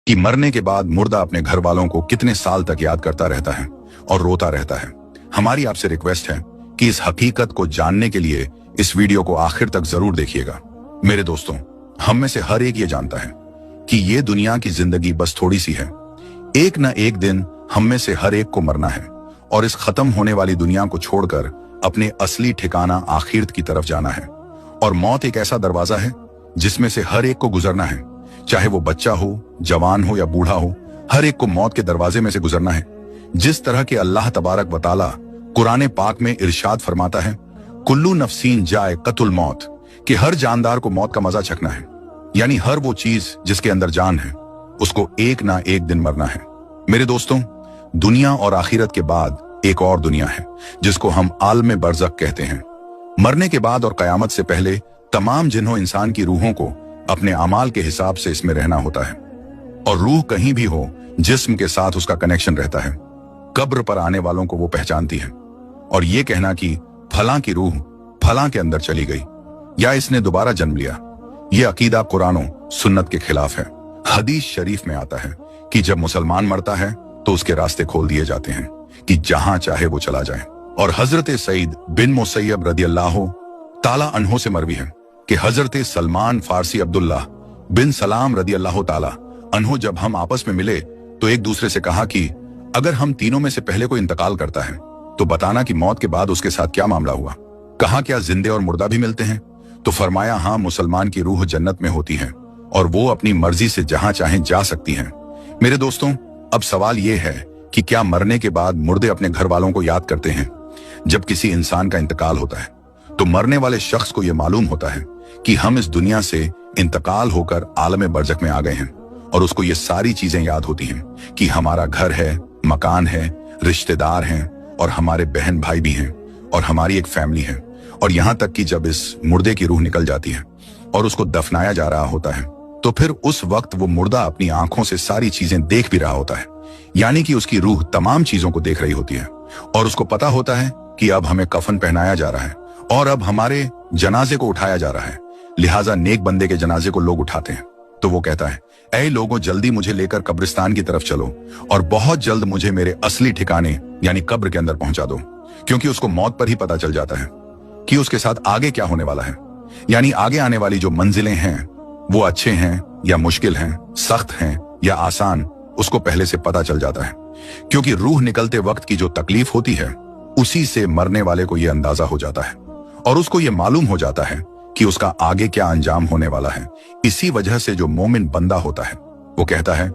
कि मरने के बाद मुर्दा अपने घर वालों को कितने साल तक याद करता रहता है और रोता रहता है। हमारी आपसे रिक्वेस्ट है कि इस हकीकत को जानने के लिए इस वीडियो को आखिर तक जरूर देखिएगा। मेरे दोस्तों, हम में से हर एक ये जानता है कि ये दुनिया की जिंदगी बस थोड़ी सी है। एक न एक दिन हम में से हर एक को मरना है और इस खत्म होने वाली दुनिया को छोड़कर अपने असली ठिकाना आखिरत की तरफ जाना है। और मौत एक ऐसा दरवाजा है जिसमें से हर एक को गुजरना है, चाहे वो बच्चा हो, जवान हो या बूढ़ा हो, हर एक को मौत के दरवाजे में से गुजरना है। जिस तरह के अल्लाह तबारक व तआला कुरान पाक में इरशाद फरमाता है, कुल्लू नफ्सीन जायक़तुल मौत, कि हर जानदार को मौत का मजा चखना है। यानी हर वो चीज जिसके अंदर जान है उसको एक ना एक दिन मरना है। मेरे दोस्तों, दुनिया और आखिरत के बाद एक और दुनिया है जिसको हम आलम बरज़ख कहते हैं। मरने के बाद और कयामत से पहले तमाम जिन्हों इंसान की रूहों को अपने अमाल के हिसाब से इसमें रहना होता है। और रूह कहीं भी हो, जिस्म के साथ उसका कनेक्शन रहता है। कब्र पर आने वालों को वो पहचानती है। और ये कहना कि फलां की रूह फलां के अंदर चली गई या इसने दोबारा जन्म लिया, ये अकीदा कुरान सुन्नत के खिलाफ है। हदीस शरीफ में आता है कि जब मुसलमान मरता है तो उसके रास्ते खोल दिए जाते हैं कि जहां चाहे वो चला जाए। और हजरत सईद बिन मुसैयब रदियल्लाहु ताला अन्हो से मरवी है कि हजरत सलमान फारसी अब्दुल्ला बिन सलाम रदियल्लाहु ताला अन्हो जब हम आपस में मिले तो एक दूसरे से कहा कि अगर हम तीनों में से पहले कोई इंतकाल करता है तो बताना कि मौत के बाद उसके साथ क्या मामला हुआ। कहा क्या जिंदे और मुर्दा भी मिलते हैं? तो फरमाया हाँ, मुसलमान की रूह जन्नत में होती है और वो अपनी मर्जी से जहां चाहे जा सकती है। मेरे दोस्तों, अब सवाल ये है कि क्या मरने के बाद मुर्दे अपने घर वालों को याद करते हैं? जब किसी इंसान का इंतकाल होता है तो मरने वाले शख्स को यह मालूम होता है कि हम इस दुनिया से इंतकाल होकर आलम बरज़ख में आ गए हैं और उसको ये सारी चीजें याद होती हैं कि हमारा घर है, मकान है, रिश्तेदार हैं और हमारे बहन भाई भी हैं और हमारी एक फैमिली है। और यहां तक कि जब इस मुर्दे की रूह निकल जाती है और उसको दफनाया जा रहा होता है तो फिर उस वक्त वो मुर्दा अपनी आंखों से सारी चीजें देख भी रहा होता है। यानी कि उसकी रूह तमाम चीजों को देख रही होती है और उसको पता होता है कि अब हमें कफन पहनाया जा रहा है और अब हमारे जनाजे को उठाया जा रहा है। लिहाजा नेक बंदे के जनाजे को लोग उठाते हैं तो वो कहता है, ऐ लोगों, जल्दी मुझे लेकर कब्रिस्तान की तरफ चलो और बहुत जल्द मुझे मेरे असली ठिकाने यानी कब्र के अंदर पहुंचा दो। क्योंकि उसको मौत पर ही पता चल जाता है कि उसके साथ आगे क्या होने वाला है। यानी आगे आने वाली जो मंजिलें हैं वो अच्छे हैं या मुश्किल हैं, सख्त हैं या आसान, उसको पहले से पता चल जाता है। क्योंकि रूह निकलते वक्त की जो तकलीफ होती है उसी से मरने वाले को यह अंदाजा हो जाता है और उसको यह मालूम हो जाता है कि उसका आगे क्या अंजाम होने वाला है। इसी वजह से जो मोमिन बंदा होता है वो कहता है,